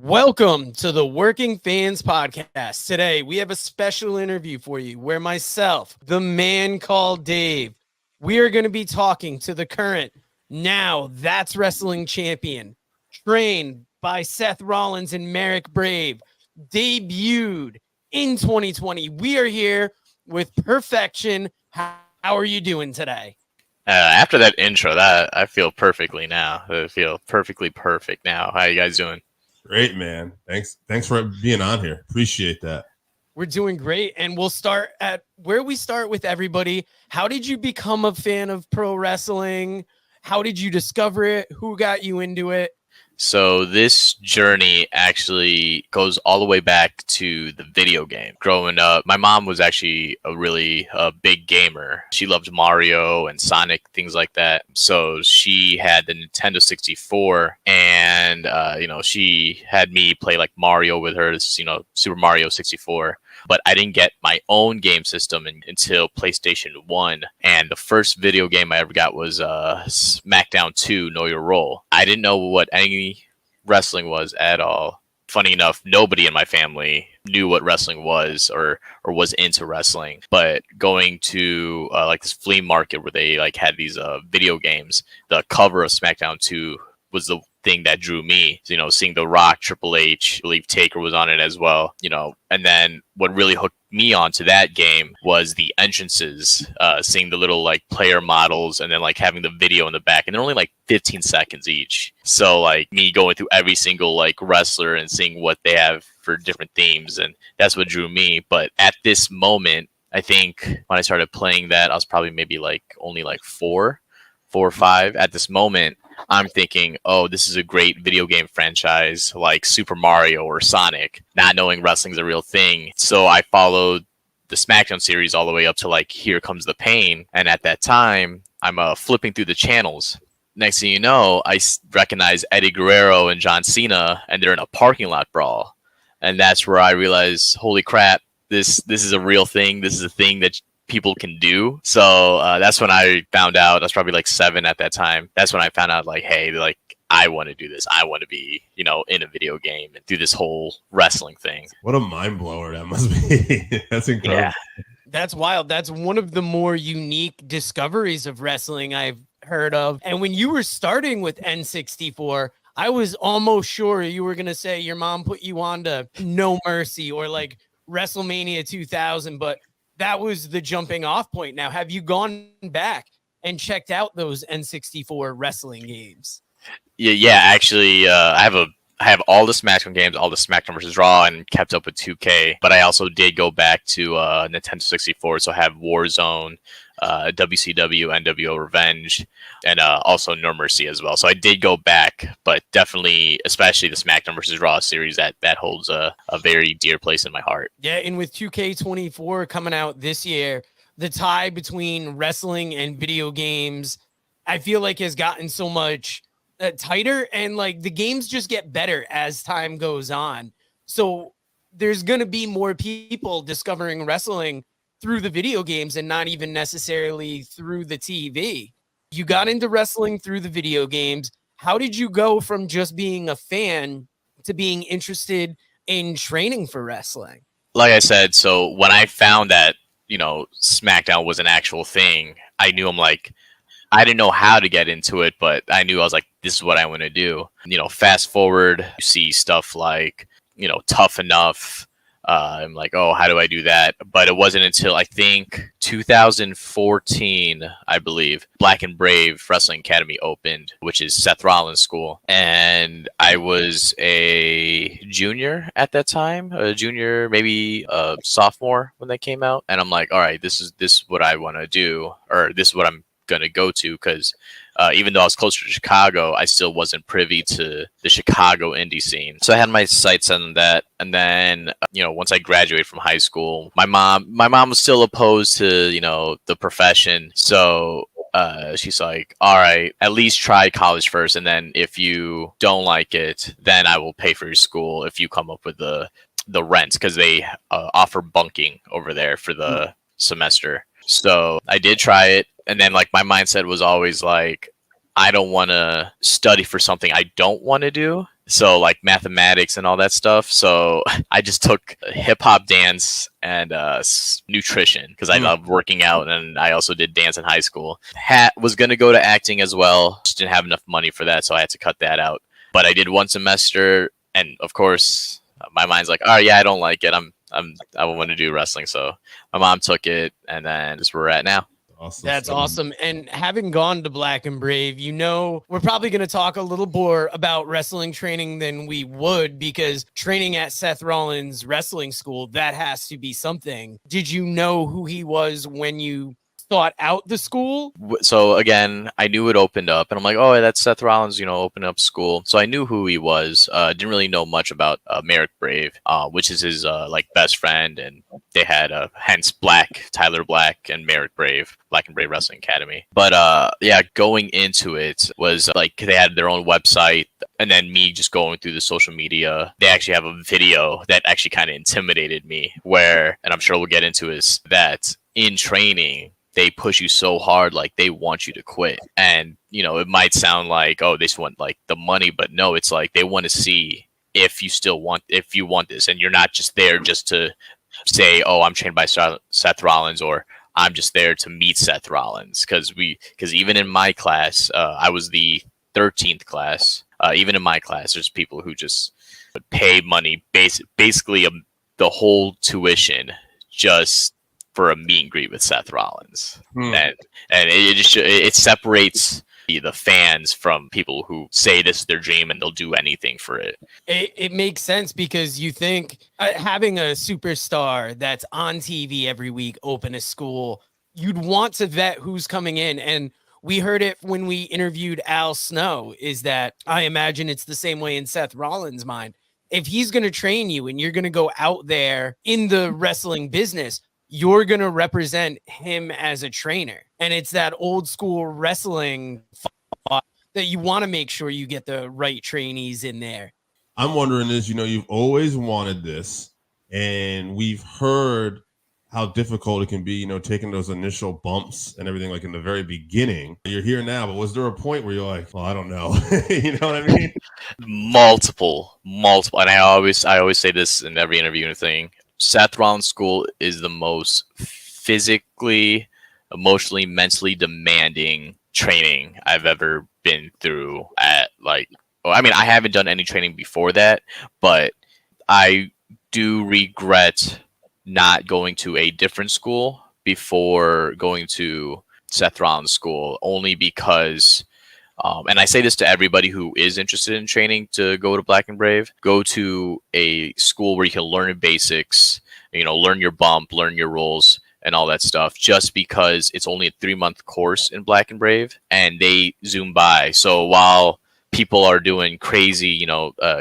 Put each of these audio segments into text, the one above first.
Welcome to the Working Fans Podcast. Today, we have a special interview for you where myself, the man called Dave, we are going to be talking to the current Now That's Wrestling champion, trained by Seth Rollins and Merrick Brave, debuted in 2020. We are here with Perfection. How are you doing today? After that intro, that I feel perfectly now. I feel perfectly perfect now. How you guys doing? Great, man. Thanks for being on here. Appreciate that. We're doing great. And we'll start at where we start with everybody. How did you become a fan of pro wrestling? How did you discover it? Who got you into it? So this journey actually goes all the way back to the video game. Growing up, my mom was actually a really big gamer. She loved Mario and Sonic, things like that. So she had the Nintendo 64 and, she had me play like Mario with her, Super Mario 64. But I didn't get my own game system until PlayStation 1. And the first video game I ever got was SmackDown 2, Know Your Role. I didn't know what any wrestling was at all. Funny enough, nobody in my family knew what wrestling was or was into wrestling. But going to this flea market where they had these video games, the cover of SmackDown 2 was the thing that drew me. Seeing The Rock, Triple H, I believe Taker was on it as well. And then what really hooked me onto that game was the entrances, seeing the little player models and then having the video in the back, and they're only 15 seconds each. So me going through every single wrestler and seeing what they have for different themes, and that's what drew me. But at this moment, I think when I started playing that, I was probably maybe only four or five. At this moment, I'm thinking, oh, this is a great video game franchise like Super Mario or Sonic, not knowing wrestling's a real thing. So I followed the SmackDown series all the way up to Here Comes the Pain. And at that time, I'm flipping through the channels. Next thing you know, I recognize Eddie Guerrero and John Cena, and they're in a parking lot brawl. And that's where I realized, holy crap, this is a real thing. This is a thing that people can do. So that's when I found out. I was probably 7 at that time. That's when I found out hey, I want to do this. I want to be, in a video game and do this whole wrestling thing. What a mind blower that must be. That's incredible. Yeah. That's wild. That's one of the more unique discoveries of wrestling I've heard of. And when you were starting with N64, I was almost sure you were going to say your mom put you on to No Mercy or WrestleMania 2000, but that was the jumping off point. Now, have you gone back and checked out those N64 wrestling games? Yeah. Actually, I have all the SmackDown games, all the SmackDown vs. Raw, and kept up with 2K. But I also did go back to Nintendo 64, so I have Warzone, WCW, NWO Revenge, and also No Mercy as well. So I did go back, but definitely, especially the SmackDown vs. Raw series, that holds a very dear place in my heart. Yeah, and with 2K24 coming out this year, the tie between wrestling and video games, I feel has gotten so much tighter, and the games just get better as time goes on. So there's going to be more people discovering wrestling through the video games and not even necessarily through the TV. You got into wrestling through the video games. How did you go from just being a fan to being interested in training for wrestling? Like I said, so when I found that, SmackDown was an actual thing, I knew I didn't know how to get into it, but I knew I was this is what I want to do. Fast forward, you see stuff Tough Enough. I'm oh, how do I do that? But it wasn't until I think 2014, I believe, Black and Brave Wrestling Academy opened, which is Seth Rollins' school. And I was a junior at that time, maybe a sophomore when they came out. And I'm all right, this is what I want to do, or this is what I'm going to go to, because even though I was closer to Chicago, I still wasn't privy to the Chicago indie scene. So I had my sights on that. And then, once I graduated from high school, my mom was still opposed to, the profession. So she's all right, at least try college first. And then if you don't like it, then I will pay for your school if you come up with the rent, because they offer bunking over there for the semester. So I did try it. And then my mindset was always I don't want to study for something I don't want to do. So like mathematics and all that stuff. So I just took hip hop, dance, and nutrition because I love working out, and I also did dance in high school. Was gonna go to acting as well, just didn't have enough money for that, so I had to cut that out. But I did one semester, and of course, my mind's like, oh yeah, I don't like it. I want to do wrestling, so my mom took it, and then that's where we're at now. Awesome. That's awesome. And having gone to Black and Brave, we're probably going to talk a little more about wrestling training than we would, because training at Seth Rollins Wrestling School, that has to be something. Did you know who he was when you sought out the school? So again, I knew it opened up, and I'm like, oh, that's Seth Rollins, opened up school. So I knew who he was. Didn't really know much about Merrick Brave, which is his like best friend, and they had hence Tyler Black and Merrick Brave, Black and Brave Wrestling Academy. But yeah, going into it was like they had their own website, and then me just going through the social media. They actually have a video that actually kind of intimidated me, where, and I'm sure we'll get into, is that in training they push you so hard, like they want you to quit. And it might sound like, oh, they just want like the money, but no, it's like they want to see if you want this, and you're not just there just to say, oh, I'm trained by Seth Rollins, or I'm just there to meet Seth Rollins. Because even in my class, I was the 13th class. Even in my class, there's people who just pay money, basically the whole tuition, just for a meet and greet with Seth Rollins. And it separates the fans from people who say this is their dream and they'll do anything for it. It makes sense, because you think having a superstar that's on TV every week open a school, you'd want to vet who's coming in. And we heard it when we interviewed Al Snow, is that I imagine it's the same way in Seth Rollins' mind. If he's going to train you and you're going to go out there in the wrestling business, you're going to represent him as a trainer. And it's that old school wrestling that you want to make sure you get the right trainees in there. I'm wondering is, you've always wanted this, and we've heard how difficult it can be, taking those initial bumps and everything, like in the very beginning. You're here now, but was there a point where you're like, well, I don't know. You know what I mean? Multiple. And I always say this in every interview and thing. Seth Rollins School is the most physically, emotionally, mentally demanding training I've ever been through. I haven't done any training before that, but I do regret not going to a different school before going to Seth Rollins School, only because and I say this to everybody who is interested in training to go to Black and Brave, go to a school where you can learn the basics, learn your bump, learn your rules and all that stuff, just because it's only a 3-month course in Black and Brave and they zoom by. So while people are doing crazy,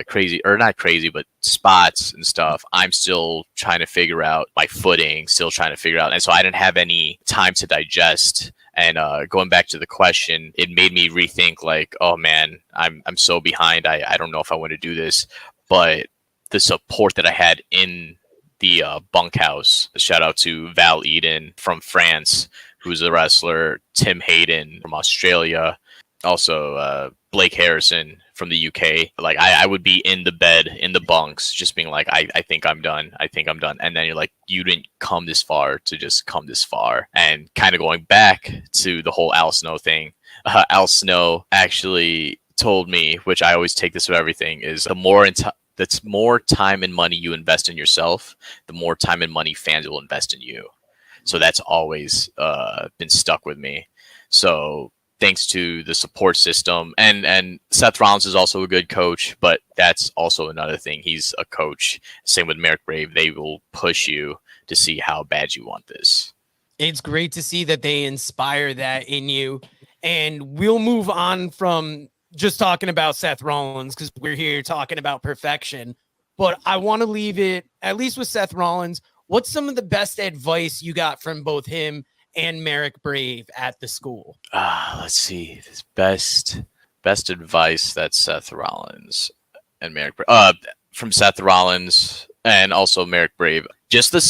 crazy, or not crazy, but spots and stuff, I'm still trying to figure out my footing, still trying to figure out. And so I didn't have any time to digest. And going back to the question, it made me rethink, like, oh man, I'm so behind. I don't know if I want to do this. But the support that I had in the bunkhouse, shout out to Val Eden from France, who's a wrestler, Tim Hayden from Australia, also Blake Harrison from the UK. Like I would be in the bed, in the bunks, just being like, I think I'm done. I think I'm done. And then you're like, you didn't come this far to just come this far. And kind of going back to the whole Al Snow thing, Al Snow actually told me, which I always take this with everything, is that's more time and money you invest in yourself, the more time and money fans will invest in you. So that's always been stuck with me. So thanks to the support system, and Seth Rollins is also a good coach, but that's also another thing. He's a coach. Same with Merrick Brave. They will push you to see how bad you want this. It's great to see that they inspire that in you. And we'll move on from just talking about Seth Rollins, because we're here talking about perfection. But I want to leave it, at least with Seth Rollins, what's some of the best advice you got from both him and Merrick Brave at the school? Let's see. This best advice that Seth Rollins and Merrick Brave, from Seth Rollins and also Merrick Brave, just the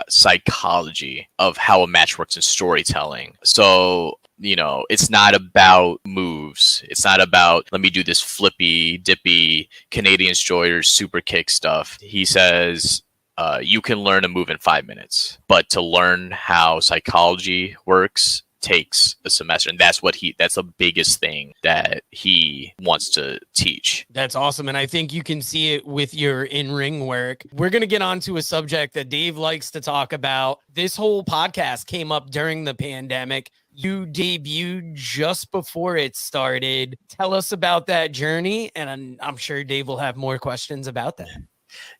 psychology of how a match works in storytelling. So it's not about moves. It's not about, let me do this flippy, dippy, Canadian destroyer, super kick stuff. He says, you can learn a move in 5 minutes, but to learn how psychology works takes a semester. And that's the biggest thing that he wants to teach. That's awesome. And I think you can see it with your in-ring work. We're going to get on to a subject that Dave likes to talk about. This whole podcast came up during the pandemic. You debuted just before it started. Tell us about that journey. And I'm sure Dave will have more questions about that.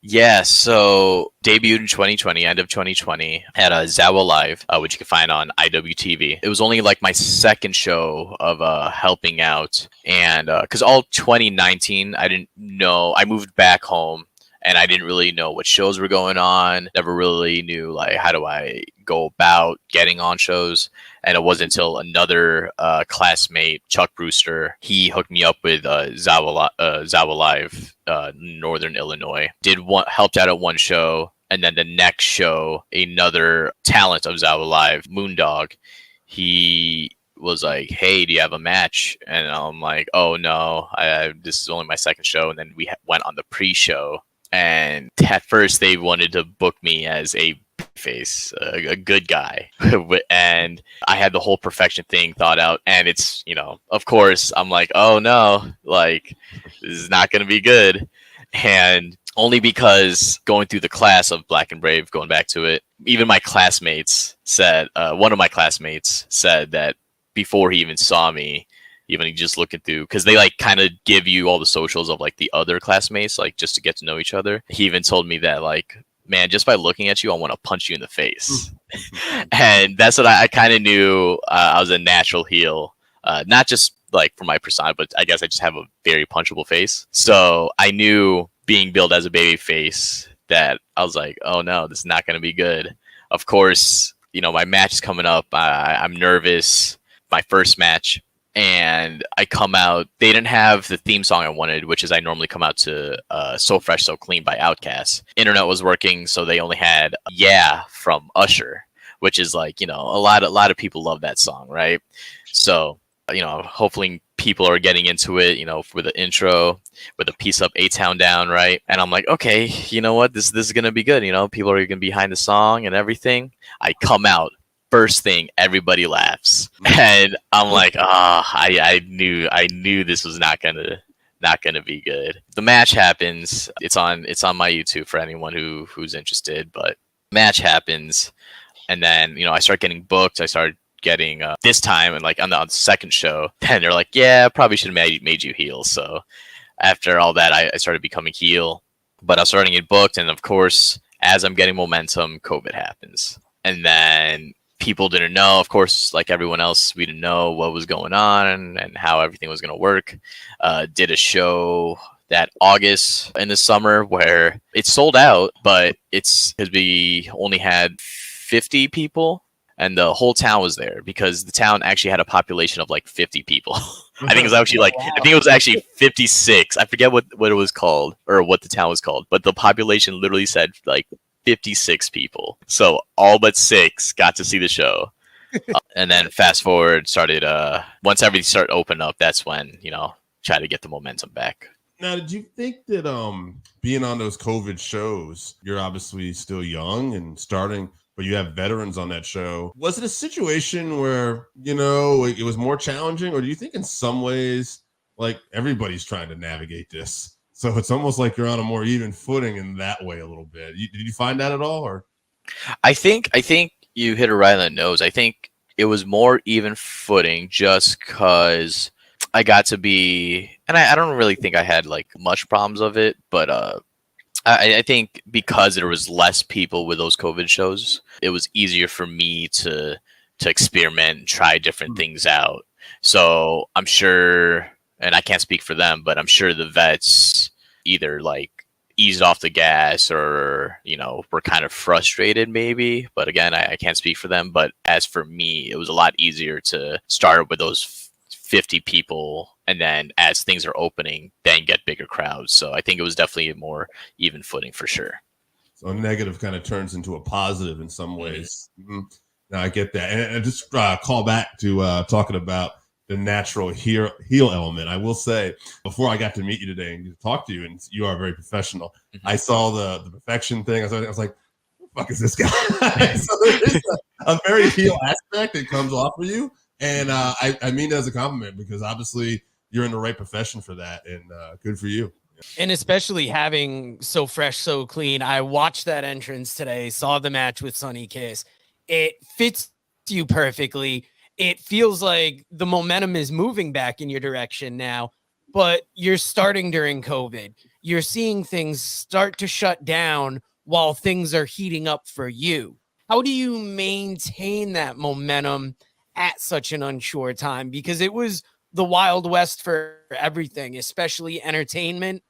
Yeah, so debuted in 2020, end of 2020, at Zawa Live, which you can find on IWTV. It was only like my second show of helping out, and because all 2019, I didn't know. I moved back home, and I didn't really know what shows were going on. Never really knew like how do I go about getting on shows. And it wasn't until another classmate, Chuck Brewster, he hooked me up with Zawa Live, Northern Illinois. Helped out at one show, and then the next show, another talent of Zawa Live, Moondog, he was like, "Hey, do you have a match?" And I'm like, "Oh no, this is only my second show." And then we went on the pre-show, and at first they wanted to book me as a face, a good guy, and I had the whole perfection thing thought out, and it's, of course I'm like, oh no, like this is not going to be good. And only because going through the class of Black and Brave, going back to it, even my classmates said, one of my classmates said that before he even saw me, even just looking through, because they like kind of give you all the socials of like the other classmates, like just to get to know each other. He even told me that like, man, just by looking at you, I want to punch you in the face. And that's what I kind of knew. I was a natural heel, not just like for my persona, but I guess I just have a very punchable face. So I knew being billed as a baby face that I was like, oh no, this is not going to be good. Of course, my match is coming up. I'm nervous. My first match. And I come out, they didn't have the theme song I wanted, which is I normally come out to So Fresh, So Clean by Outkast. Internet was working, so they only had Yeah from Usher, which is like, a lot of people love that song, right? So, hopefully people are getting into it, for the intro, with a piece up A-Town Down, right? And I'm like, okay, you know what? This is going to be good. People are going to be behind the song and everything. I come out. First thing, everybody laughs, and I'm like, I knew this was not gonna be good. The match happens. It's on my YouTube for anyone who's interested. But match happens, and then I start getting booked. I started getting this time, and like on the second show, then they're like, yeah, probably should have made you heel. So after all that, I started becoming heel, but I was starting to get booked, and of course, as I'm getting momentum, COVID happens, and then people didn't know, of course, like everyone else, we didn't know what was going on and how everything was going to work. Did a show that August in the summer where it sold out, but it's because we only had 50 people and the whole town was there because the town actually had a population of like 50 people. I think it was actually like, I think it was actually 56. I forget what it was called or what the town was called, but the population literally said like 56 people. So all but 6 got to see the show. And then fast forward started, once everything started opening up, that's when, try to get the momentum back. Now, did you think that being on those COVID shows, you're obviously still young and starting, but you have veterans on that show. Was it a situation where, it was more challenging, or do you think in some ways, like everybody's trying to navigate this? So it's almost like you're on a more even footing in that way a little bit. Did you find that at all? Or I think you hit it right on the nose. I think it was more even footing just because I got to be, and I don't really think I had like much problems of it, but I think because there was less people with those COVID shows, it was easier for me to experiment and try different things out. So I'm sure, and I can't speak for them, but I'm sure the vets either like eased off the gas or, were kind of frustrated maybe. But again, I can't speak for them. But as for me, it was a lot easier to start with those 50 people. And then as things are opening, then get bigger crowds. So I think it was definitely a more even footing for sure. So a negative kind of turns into a positive in some ways. Mm-hmm. No, I get that. And just call back to talking about the natural heel element. I will say, before I got to meet you today and talk to you, and you are very professional, I saw the perfection thing. I was like, who the fuck is this guy? So there is a very heel aspect that comes off of you. And I mean it as a compliment, because obviously you're in the right profession for that, and good for you. And especially having so fresh, so clean. I watched that entrance today, saw the match with Sonny Kiss. It fits you perfectly. It feels like the momentum is moving back in your direction now, but you're starting during COVID. You're seeing things start to shut down while things are heating up for you. How do you maintain that momentum at such an unsure time? Because it was the Wild West for everything, especially entertainment.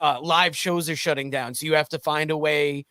Live shows are shutting down, so you have to find a way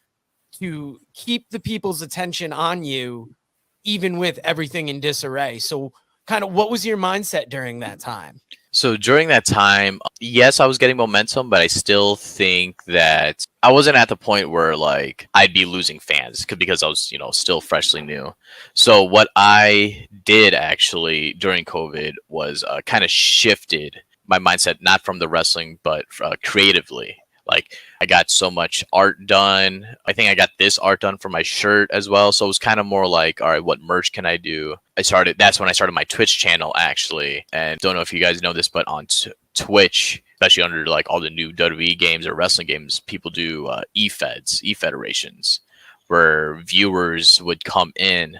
to keep the people's attention on you even with everything in disarray. So kind of what was your mindset during that time? So during that time, yes, I was getting momentum, but I still think that I wasn't at the point where like I'd be losing fans because I was, still freshly new. So what I did actually during COVID was kind of shifted my mindset, not from the wrestling, but creatively. Like I got so much art done. I think I got this art done for my shirt as well. So it was kind of more like, all right, what merch can I do? That's when I started my Twitch channel actually. And don't know if you guys know this, but on Twitch, especially under like all the new WWE games or wrestling games, people do e-federations, where viewers would come in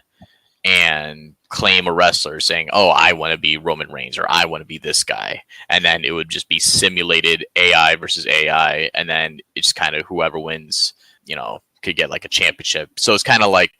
and claim a wrestler saying, oh, I want to be Roman Reigns, or I want to be this guy. And then it would just be simulated AI versus AI. And then it's kind of whoever wins, could get like a championship. So it's kind of like,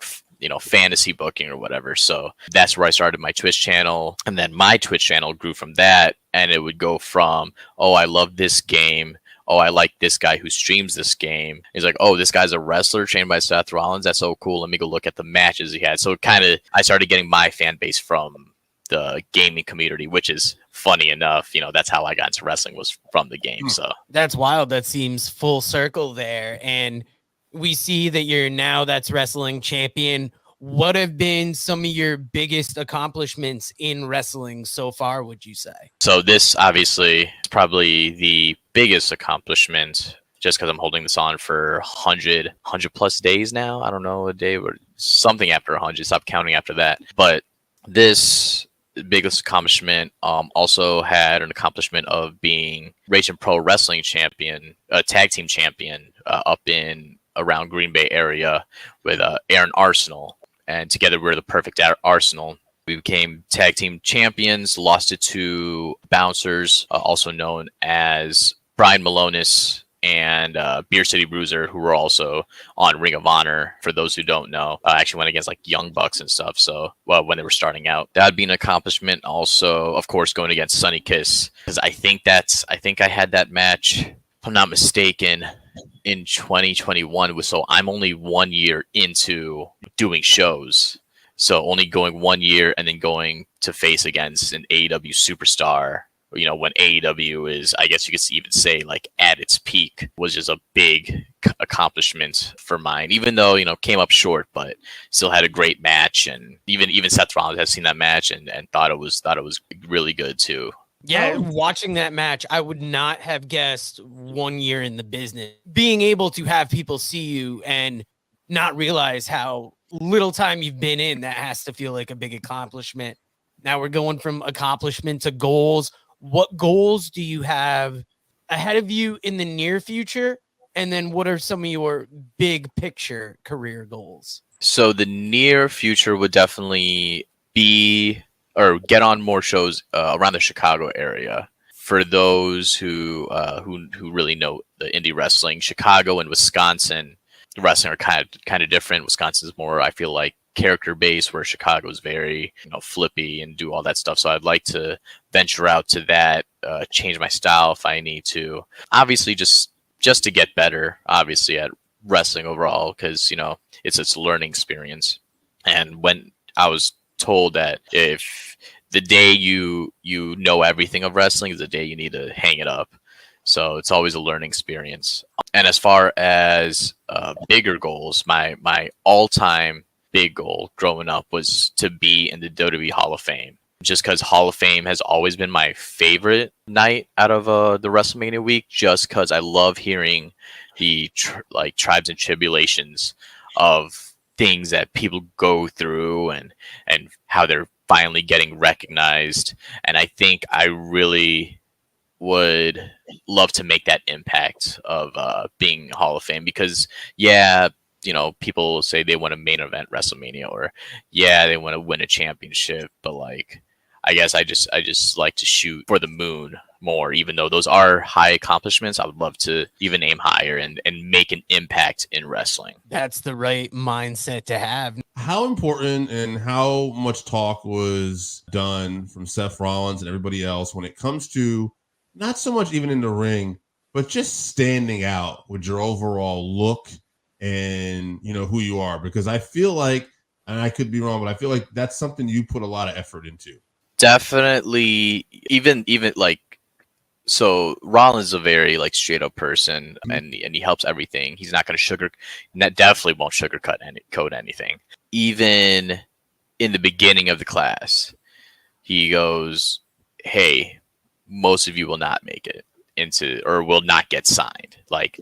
fantasy booking or whatever. So that's where I started my Twitch channel. And then my Twitch channel grew from that. And it would go from, oh, I love this game. Oh, I like this guy who streams this game. He's like, oh, this guy's a wrestler trained by Seth Rollins. That's so cool. Let me go look at the matches he had. So I started getting my fan base from the gaming community, which is funny enough. That's how I got into wrestling, was from the game. So that's wild. That seems full circle there. And we see that you're now that's wrestling champion. What have been some of your biggest accomplishments in wrestling so far, would you say? So this obviously is probably the biggest accomplishment, just because I'm holding this on for 100 plus days now. I don't know, a day or something after 100. Stop counting after that. But this biggest accomplishment also had an accomplishment of being Raging Pro Wrestling champion, tag team champion up in around Green Bay area with Aaron Arsenal. And together we're the perfect Arsenal. We became tag team champions, lost it to Bouncers, also known as Brian Malonis and Beer City Bruiser, who were also on Ring of Honor. For those who don't know, actually went against like Young Bucks and stuff. So, when they were starting out, that'd be an accomplishment. Also, of course, going against Sonny Kiss, because I think I had that match, if I'm not mistaken, in 2021. So I'm only 1 year into doing shows. So only going 1 year and then going to face against an AEW superstar, when AEW is, I guess you could even say, like at its peak, was just a big accomplishment for mine, even though, came up short, but still had a great match. And even Seth Rollins has seen that match and thought it was really good too. Yeah, watching that match, I would not have guessed 1 year in the business. Being able to have people see you and not realize how little time you've been in, that has to feel like a big accomplishment. Now we're going from accomplishment to goals. What goals do you have ahead of you in the near future? And then what are some of your big picture career goals? So the near future would definitely be, or get on more shows around the Chicago area. For those who really know the indie wrestling, Chicago and Wisconsin wrestling are kind of different. Wisconsin is more, I feel like, character based, where Chicago is very flippy and do all that stuff. So I'd like to venture out to that, change my style if I need to. Obviously, just to get better, obviously, at wrestling overall, because it's a learning experience. And when I was told that if the day you know everything of wrestling is the day you need to hang it up. So it's always a learning experience. And as far as bigger goals, my all-time big goal growing up was to be in the WWE Hall of Fame. Just because Hall of Fame has always been my favorite night out of the WrestleMania week, just because I love hearing the tribes and tribulations of things that people go through and how they're finally getting recognized. And I think I really would love to make that impact of being Hall of Fame, because yeah, people say they want to main event WrestleMania, or yeah, they want to win a championship, but like, I guess I just like to shoot for the moon more. Even though those are high accomplishments, I would love to even aim higher and make an impact in wrestling. That's the right mindset to have. How important and how much talk was done from Seth Rollins and everybody else when it comes to not so much even in the ring, but just standing out with your overall look and who you are? Because I feel like, and I could be wrong, but I feel like that's something you put a lot of effort into. Definitely, even like, so Rollins is a very like straight up person, and he helps everything. He's not going to definitely won't sugarcoat code anything. Even in the beginning of the class, he goes, "Hey, most of you will not make it into, or will not get signed." Like,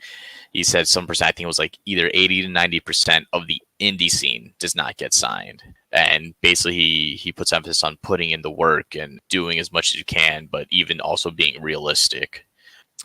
he said some percent, I think it was like either 80 to 90% of the indie scene does not get signed. And basically he puts emphasis on putting in the work and doing as much as you can, but even also being realistic.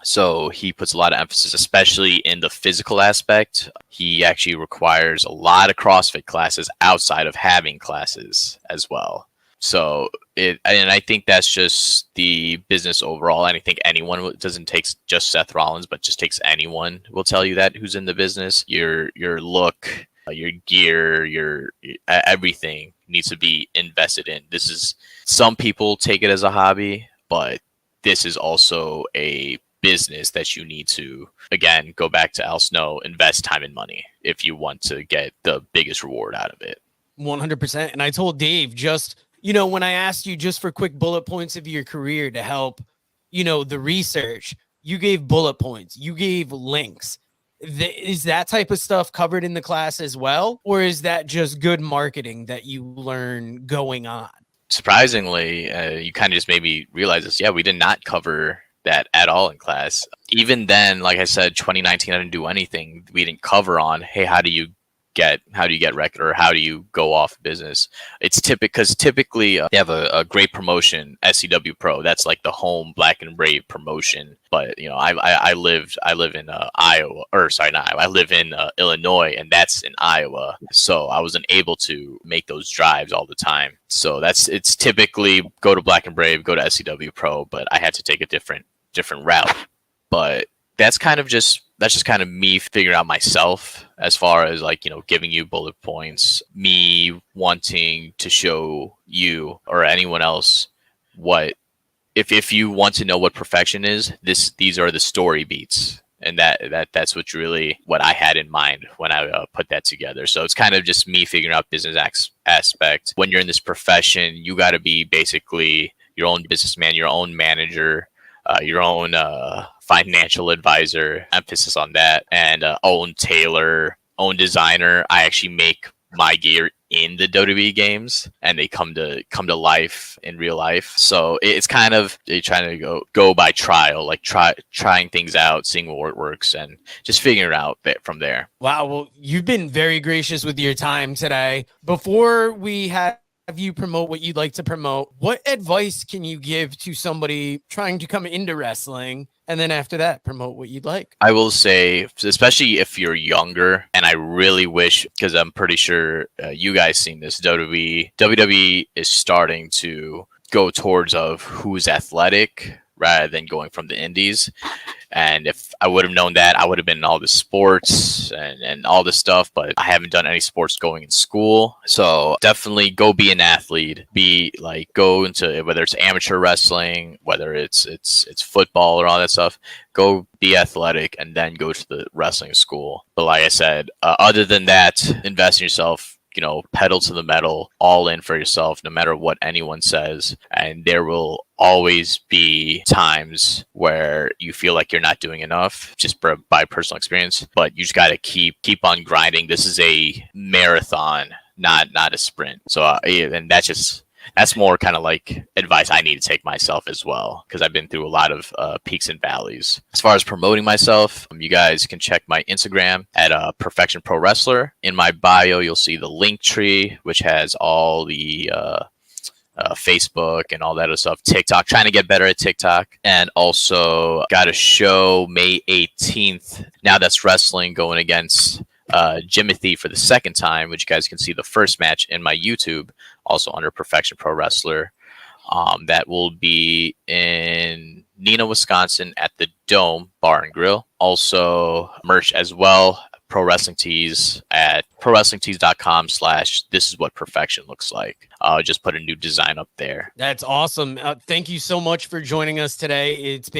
So he puts a lot of emphasis, especially in the physical aspect. He actually requires a lot of CrossFit classes outside of having classes as well. So and I think that's just the business overall. And I think anyone, doesn't take just Seth Rollins, but just takes anyone, will tell you that, who's in the business. Your look, your gear, your everything needs to be invested in. This is, some people take it as a hobby, but this is also a business that you need to, again, go back to Al Snow, invest time and money if you want to get the biggest reward out of it. 100%. And I told Dave, just, when I asked you just for quick bullet points of your career to help, the research, you gave bullet points, you gave links. Is that type of stuff covered in the class as well? Or is that just good marketing that you learn going on? Surprisingly, you kind of just made me realize this. Yeah, we did not cover that at all in class. Even then, like I said, 2019, I didn't do anything. We didn't cover on, hey, how do you get record, or how do you go off business? It's typically they have a great promotion, SCW Pro. That's like the home Black and Brave promotion. But I live in Iowa, or sorry, not Iowa. I live in Illinois, and that's in Iowa. So I wasn't able to make those drives all the time. So it's typically go to Black and Brave, go to SCW Pro. But I had to take a different route. But that's just kind of me figuring out myself, as far as like, giving you bullet points, me wanting to show you or anyone else what, if you want to know what perfection is, these are the story beats. And that's what I had in mind when I put that together. So it's kind of just me figuring out business aspect. When you're in this profession, you got to be basically your own businessman, your own manager, your own financial advisor, emphasis on that, and own tailor, own designer. I actually make my gear in the WWE games, and they come to life in real life. So it's kind of trying to go by trial, like trying things out, seeing what works, and just figuring it out from there. Wow. Well, you've been very gracious with your time today. Before we have you promote what you'd like to promote, what advice can you give to somebody trying to come into wrestling? And then after that, promote what you'd like. I will say, especially if you're younger, and I really wish, because I'm pretty sure you guys seen this, WWE is starting to go towards of who's athletic rather than going from the indies. And if I would have known that, I would have been in all the sports and all this stuff, but I haven't done any sports going in school. So definitely go be an athlete, go into, whether it's amateur wrestling, whether it's football or all that stuff, go be athletic and then go to the wrestling school. But like I said, other than that, invest in yourself. Pedal to the metal, all in for yourself, no matter what anyone says. And there will always be times where you feel like you're not doing enough, just by personal experience. But you just got to keep on grinding. This is a marathon, not a sprint. So and that's more kind of like advice I need to take myself as well, because I've been through a lot of peaks and valleys. As far as promoting myself, you guys can check my Instagram at Perfection Pro Wrestler. In my bio, you'll see the link tree, which has all the Facebook and all that other stuff. TikTok, trying to get better at TikTok. And also got a show May 18th. Now That's Wrestling, going against Jimothy for the second time, which you guys can see the first match in my YouTube, also under Perfection Pro Wrestler. That will be in Neenah, Wisconsin at the Dome Bar and Grill. Also merch as well. Pro Wrestling Tees at prowrestlingtees.com/this is what perfection looks like. Just put a new design up there. That's awesome. Thank you so much for joining us today. It's been